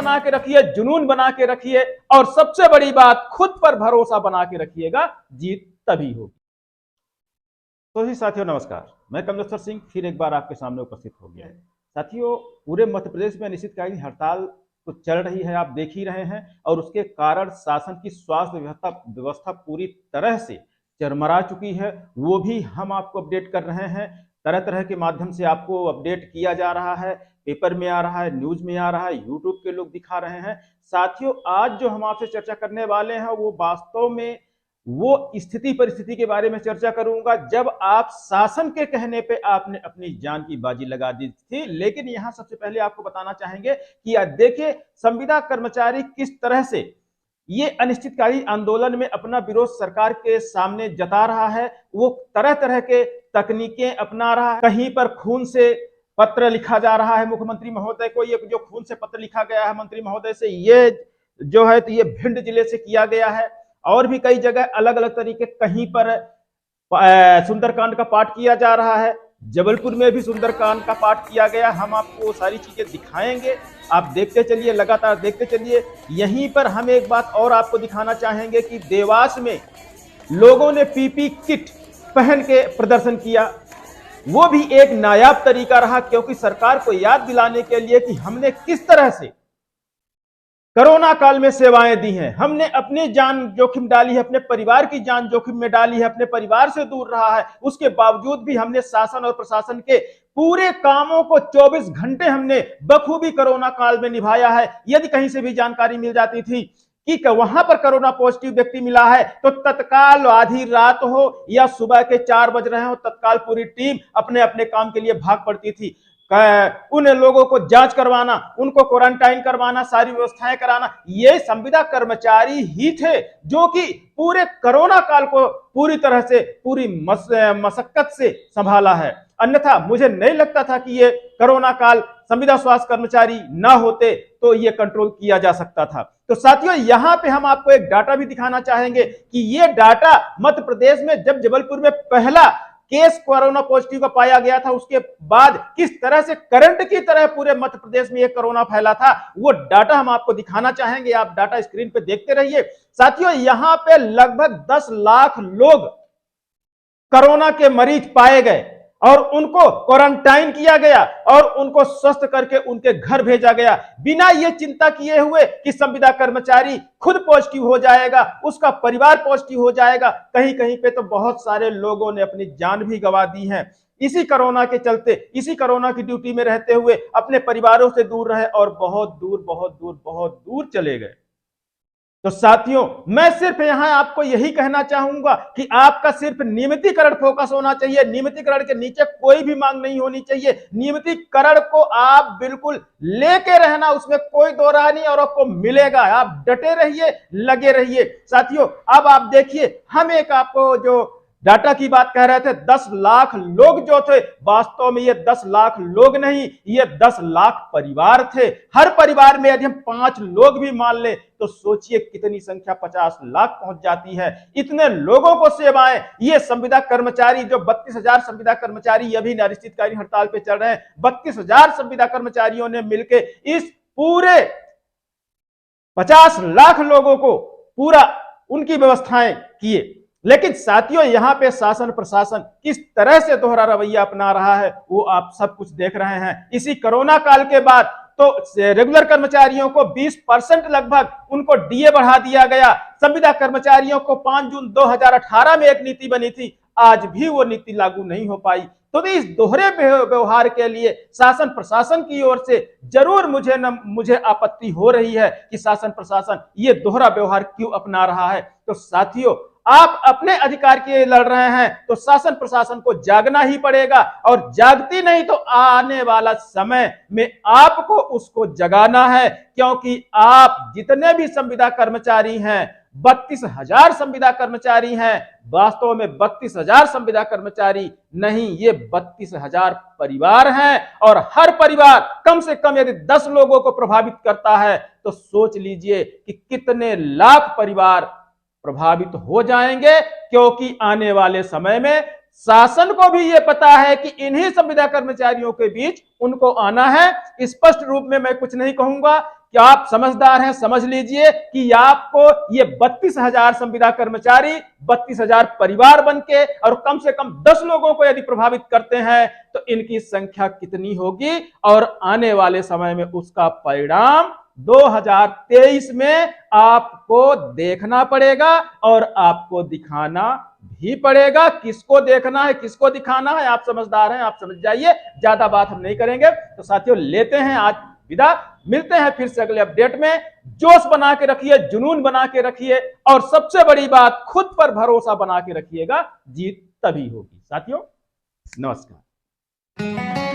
बना के रखिए, जुनून बना के रखिए, और सबसे बड़ी बात, खुद पर भरोसा बना के रखिएगा, जीत तभी होगी। तो जी साथियों नमस्कार, मैं कमलेश्वर सिंह फिर एक बार आपके सामने उपस्थित हो गया। साथियों, पूरे मध्य प्रदेश में अनिश्चितकालीन हड़ताल तो चल रही है, आप देख ही रहे हैं, और उसके कारण शासन की स्वास्थ्य व्यवस्था पूरी तरह से चरमरा चुकी है। वो भी हम आपको अपडेट कर रहे हैं, तरह तरह के माध्यम से आपको अपडेट किया जा रहा है, पेपर में आ रहा है, न्यूज में आ रहा है, यूट्यूब के लोग दिखा रहे हैं। साथियों, आज जो हम आपसे चर्चा करने वाले हैं वो वास्तव में वो स्थिति परिस्थिति के बारे में चर्चा करूंगा जब आप शासन के कहने पे आपने अपनी जान की बाजी लगा दी थी। लेकिन यहां सबसे पहले आपको बताना चाहेंगे कि देखिए, संविदा कर्मचारी किस तरह से ये अनिश्चितकालीन आंदोलन में अपना विरोध सरकार के सामने जता रहा है। वो तरह तरह के तकनीकें अपना रहा है। कहीं पर खून से पत्र लिखा जा रहा है मुख्यमंत्री महोदय को, ये जो खून से पत्र लिखा गया है मंत्री महोदय से, ये जो है तो ये भिंड जिले से किया गया है, और भी कई जगह अलग अलग तरीके, कहीं पर सुंदरकांड का पाठ किया जा रहा है, जबलपुर में भी सुंदरकांड का पाठ किया गया। हम आपको सारी चीजें दिखाएंगे, आप देखते चलिए, लगातार देखते चलिए। यहीं पर हम एक बात और आपको दिखाना चाहेंगे कि देवास में लोगों ने पीपी किट पहन के प्रदर्शन किया। वो भी एक नायाब तरीका रहा, क्योंकि सरकार को याद दिलाने के लिए कि हमने किस तरह से कोरोना काल में सेवाएं दी हैं। हमने अपनी जान जोखिम डाली है, अपने परिवार की जान जोखिम में डाली है, अपने परिवार से दूर रहा है। उसके बावजूद भी हमने शासन और प्रशासन के पूरे कामों को 24 घंटे हमने बखूबी कोरोना काल में निभाया है। यदि कहीं से भी जानकारी मिल जाती थी कि वहां पर कोरोना पॉजिटिव व्यक्ति मिला है, तो तत्काल आधी रात हो या सुबह के 4 बज रहे हो, तत्काल पूरी टीम अपने अपने काम के लिए भाग पड़ती थी। उन लोगों को जांच करवाना, उनको क्वारंटाइन करवाना, सारी व्यवस्थाएं कराना, ये संविदा कर्मचारी ही थे जो कि पूरे कोरोना काल को पूरी तरह से, पूरी मशक्कत से संभाला है। अन्यथा मुझे नहीं लगता था कि ये कोरोना काल संविदा स्वास्थ्य कर्मचारी ना होते तो ये कंट्रोल किया जा सकता था। तो साथियों, यहां पे हम आपको एक डाटा भी दिखाना चाहेंगे कि ये डाटा मध्य प्रदेश में जब जबलपुर में पहला केस कोरोना पॉजिटिव का पाया गया था, उसके बाद किस तरह से करंट की तरह पूरे मध्य प्रदेश में ये कोरोना फैला था, वो डाटा हम आपको दिखाना चाहेंगे। आप डाटा स्क्रीन पे देखते रहिए। साथियों, यहां पे लगभग 10 लाख लोग कोरोना के मरीज पाए गए और उनको क्वारंटाइन किया गया और उनको स्वस्थ करके उनके घर भेजा गया, बिना ये चिंता किए हुए कि संविदा कर्मचारी खुद पॉजिटिव हो जाएगा, उसका परिवार पॉजिटिव हो जाएगा। कहीं कहीं पे तो बहुत सारे लोगों ने अपनी जान भी गंवा दी है इसी कोरोना के चलते, इसी कोरोना की ड्यूटी में रहते हुए अपने परिवारों से दूर रहे और बहुत दूर बहुत दूर बहुत दूर चले गए। तो साथियों, मैं सिर्फ यहां आपको यही कहना चाहूंगा कि आपका सिर्फ नियमितीकरण फोकस होना चाहिए। नियमितीकरण के नीचे कोई भी मांग नहीं होनी चाहिए। नियमितीकरण को आप बिल्कुल लेके रहना, उसमें कोई दो राय नहीं, और आपको मिलेगा। आप डटे रहिए, लगे रहिए। साथियों, अब आप देखिए, हम एक आपको जो डाटा की बात कह रहे थे, 10 लाख लोग जो थे, वास्तव में ये 10 लाख लोग नहीं, ये 10 लाख परिवार थे। हर परिवार में यदि हम 5 लोग भी मान ले तो सोचिए कितनी संख्या 50 लाख पहुंच जाती है। इतने लोगों को सेवाएं ये संविदा कर्मचारी, जो 32,000 संविदा कर्मचारी अभी अनिश्चितकालीन हड़ताल पे चल रहे हैं, 32,000 संविदा कर्मचारियों ने मिलकर इस पूरे 50 लाख लोगों को पूरा उनकी व्यवस्थाएं किए। लेकिन साथियों, यहां पे शासन प्रशासन किस तरह से दोहरा रवैया अपना रहा है वो आप सब कुछ देख रहे हैं। इसी कोरोना काल के बाद तो रेगुलर कर्मचारियों को 20% लगभग उनको डीए बढ़ा दिया गया। संविदा कर्मचारियों को 5 जून 2018 में एक नीति बनी थी, आज भी वो नीति लागू नहीं हो पाई। तो इस दोहरे व्यवहार के लिए शासन प्रशासन की ओर से जरूर मुझे आपत्ति हो रही है कि शासन प्रशासन ये दोहरा व्यवहार क्यों अपना रहा है। तो साथियों, आप अपने अधिकार के लिए लड़ रहे हैं तो शासन प्रशासन को जागना ही पड़ेगा, और जागती नहीं तो आने वाला समय में आपको उसको जगाना है। क्योंकि आप जितने भी संविदा कर्मचारी हैं, 32,000 संविदा कर्मचारी हैं, वास्तव में 32,000 संविदा कर्मचारी नहीं, ये 32,000 परिवार हैं। और हर परिवार कम से कम यदि 10 लोगों को प्रभावित करता है तो सोच लीजिए कि कितने लाख परिवार प्रभावित हो जाएंगे। क्योंकि आने वाले समय में शासन को भी यह पता है कि इन्हीं संविदा कर्मचारियों के बीच उनको आना है। स्पष्ट रूप में मैं कुछ नहीं कहूंगा कि आप समझदार हैं, समझ लीजिए कि आपको ये 32,000 संविदा कर्मचारी 32,000 परिवार बनके और कम से कम 10 लोगों को यदि प्रभावित करते हैं तो इनकी संख्या कितनी होगी और आने वाले समय में उसका परिणाम 2023 में आपको देखना पड़ेगा और आपको दिखाना भी पड़ेगा। किसको देखना है, किसको दिखाना है, आप समझदार हैं, आप समझ जाइए। ज्यादा बात हम नहीं करेंगे। तो साथियों लेते हैं आज विदा, मिलते हैं फिर से अगले अपडेट में। जोश बना के रखिए, जुनून बना के रखिए और सबसे बड़ी बात खुद पर भरोसा बना के रखिएगा। जीत तभी होगी। साथियों नमस्कार।